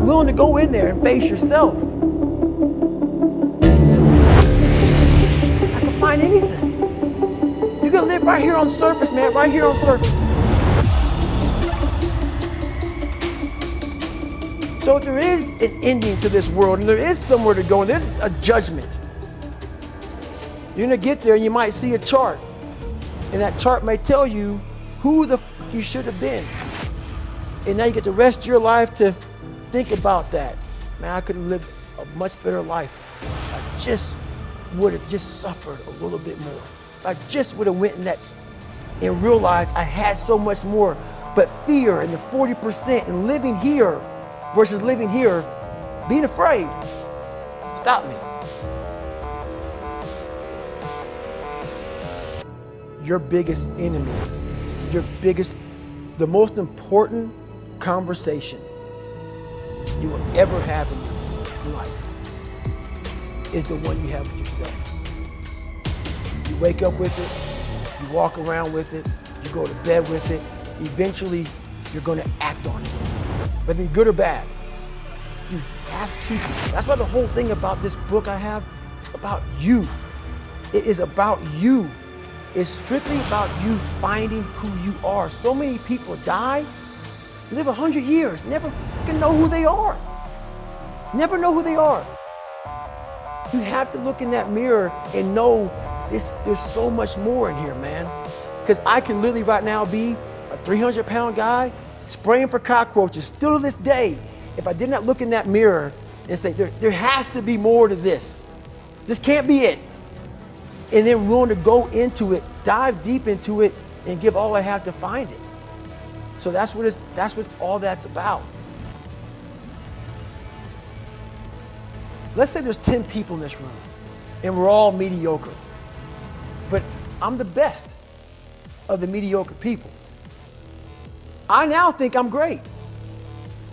willing to go in there and face yourself, I can find anything. You can live right here on surface, man, right here on surface. So if there is an ending to this world and there is somewhere to go and there's a judgment, you're gonna get there and you might see a chart. And that chart may tell you who the you should have been. And now you get the rest of your life to think about that. Man, I could have lived a much better life. I just would have just suffered a little bit more. I just would have went in that and realized I had so much more. But fear and the 40% and living here versus living here, being afraid, stop me. Your biggest enemy, the most important conversation you will ever have in your life is the one you have with yourself. You wake up with it, you walk around with it, you go to bed with it, eventually you're gonna act on it, whether it's good or bad. You have to. That's why the whole thing about this book I have, it's about you. It is about you. It's strictly about you finding who you are. So many people die, live 100 years, never fucking know who they are. Never know who they are. You have to look in that mirror and know there's so much more in here, man. Because I can literally right now be a 300-pound guy spraying for cockroaches still to this day if I did not look in that mirror and say, there has to be more to this. This can't be it. And then willing to go into it, dive deep into it, and give all I have to find it. So that's what all that's about. Let's say there's 10 people in this room, and we're all mediocre. But I'm the best of the mediocre people. I now think I'm great.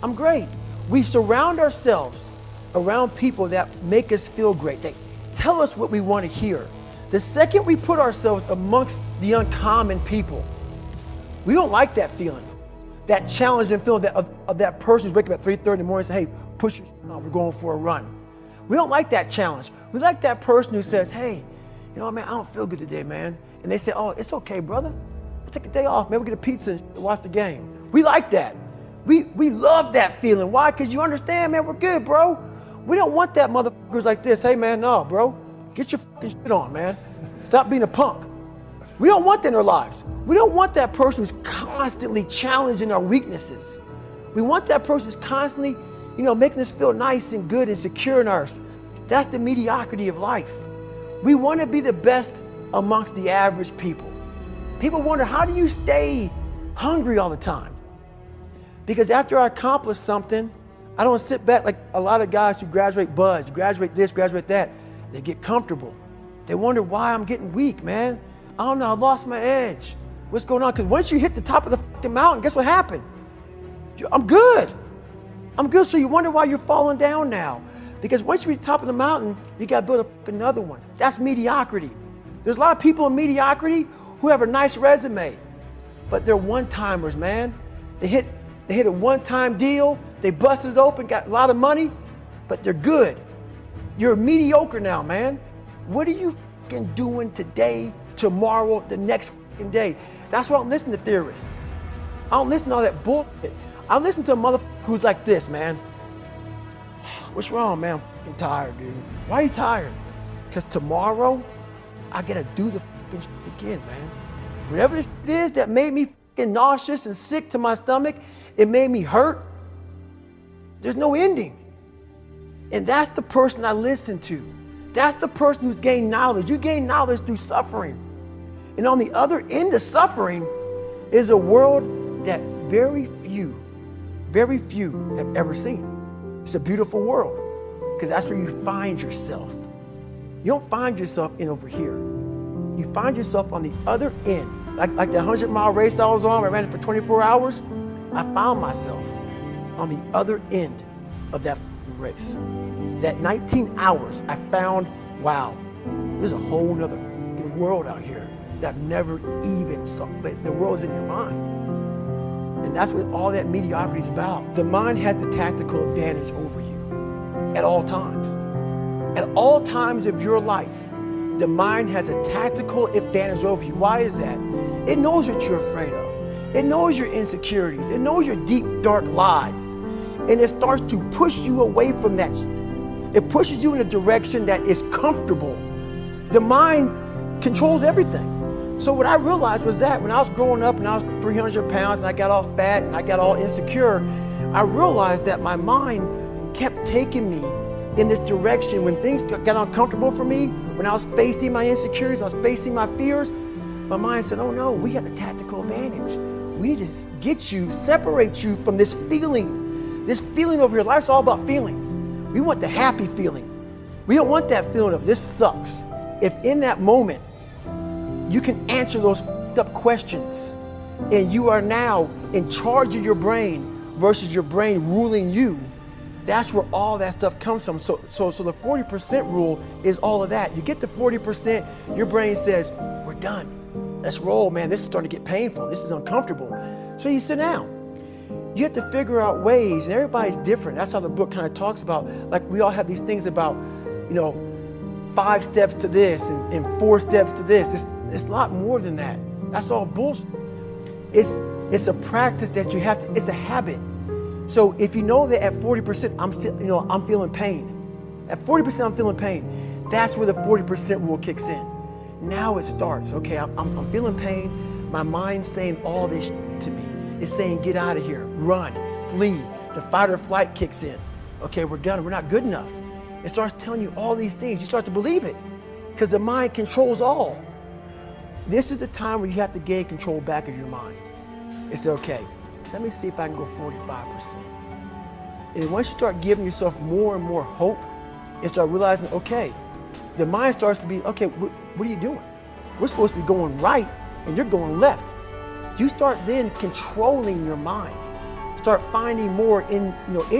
I'm great. We surround ourselves around people that make us feel great. They tell us what we want to hear. The second we put ourselves amongst the uncommon people, we don't like that feeling, that challenging feeling of that person who's waking up at 3:30 in the morning and say, hey, push your shit on, we're going for a run. We don't like that challenge. We like that person who says, hey, you know what, man, I don't feel good today, man. And they say, oh, it's okay, brother. We'll take a day off, man. We'll get a pizza and watch the game. We like that. We love that feeling. Why? Because you understand, man, we're good, bro. We don't want that motherfuckers like this. Hey, man, no, bro. Get your fucking shit on, man. Stop being a punk. We don't want that in our lives. We don't want that person who's constantly challenging our weaknesses. We want that person who's constantly, making us feel nice and good and secure in ours. That's the mediocrity of life. We want to be the best amongst the average people. People wonder, how do you stay hungry all the time? Because after I accomplish something, I don't sit back like a lot of guys who graduate buds, graduate this, graduate that. They get comfortable. They wonder why I'm getting weak, man. I don't know, I lost my edge. What's going on? Because once you hit the top of the fucking mountain, guess what happened? I'm good. I'm good, so you wonder why you're falling down now. Because once you reach the top of the mountain, you gotta build another one. That's mediocrity. There's a lot of people in mediocrity who have a nice resume, but they're one-timers, man. They hit a one-time deal, they busted it open, got a lot of money, but they're good. You're mediocre now, man. What are you fucking doing today, tomorrow, the next fucking day? That's why I don't listen to theorists. I don't listen to all that bullshit. I listen to a motherfucker who's like this, man. What's wrong, man? I'm fucking tired, dude. Why are you tired? Because tomorrow, I gotta do the fucking shit again, man. Whatever the shit is that made me fucking nauseous and sick to my stomach, it made me hurt, there's no ending. And that's the person I listen to. That's the person who's gained knowledge. You gain knowledge through suffering. And on the other end of suffering is a world that very few have ever seen. It's a beautiful world because that's where you find yourself. You don't find yourself in over here. You find yourself on the other end. Like the 100-mile race I was on, I ran it for 24 hours. I found myself on the other end of that race. That 19 hours, I found, wow, there's a whole nother world out here that I've never even saw. But the world's in your mind. And that's what all that mediocrity is about. The mind has the tactical advantage over you at all times. At all times of your life, the mind has a tactical advantage over you. Why is that? It knows what you're afraid of. It knows your insecurities. It knows your deep, dark lies. And it starts to push you away from that. It pushes you in a direction that is comfortable. The mind controls everything. So what I realized was that when I was growing up and I was 300 pounds and I got all fat and I got all insecure, I realized that my mind kept taking me in this direction. When things got uncomfortable for me, when I was facing my insecurities, when I was facing my fears, my mind said, oh no, we have the tactical advantage. We need to get you, separate you from this feeling over here. Life's all about feelings. We want the happy feeling. We don't want that feeling of this sucks. If in that moment, you can answer those up questions and you are now in charge of your brain versus your brain ruling you, that's where all that stuff comes from. So the 40% rule is all of that. You get to 40%, your brain says, we're done. Let's roll, man. This is starting to get painful. This is uncomfortable. So you sit down. You have to figure out ways, and everybody's different. That's how the book kind of talks about, like we all have these things about, 5 steps to this and 4 steps to this. It's a lot more than that. That's all bullshit. It's a practice that you have to, it's a habit. So if you know that at 40%, I'm feeling pain. At 40%, I'm feeling pain. That's where the 40% rule kicks in. Now it starts. Okay, I'm feeling pain. My mind's saying all this to me. It's saying, get out of here, run, flee. The fight or flight kicks in. Okay, we're done. We're not good enough. It starts telling you all these things. You start to believe it because the mind controls all. This is the time where you have to gain control back of your mind. It's okay. Let me see if I can go 45%. And once you start giving yourself more and more hope and start realizing, okay, the mind starts to be, okay, what are you doing? We're supposed to be going right and you're going left. You start then controlling your mind. Start finding more in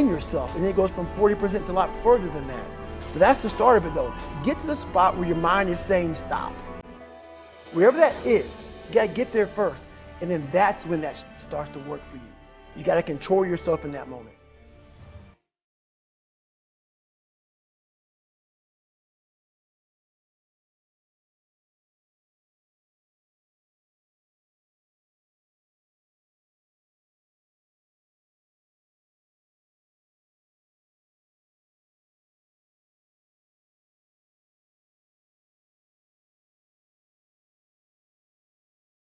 yourself. And then it goes from 40% to a lot further than that. But that's the start of it though. Get to the spot where your mind is saying stop. Wherever that is, you gotta get there first. And then that's when that starts to work for you. You gotta control yourself in that moment.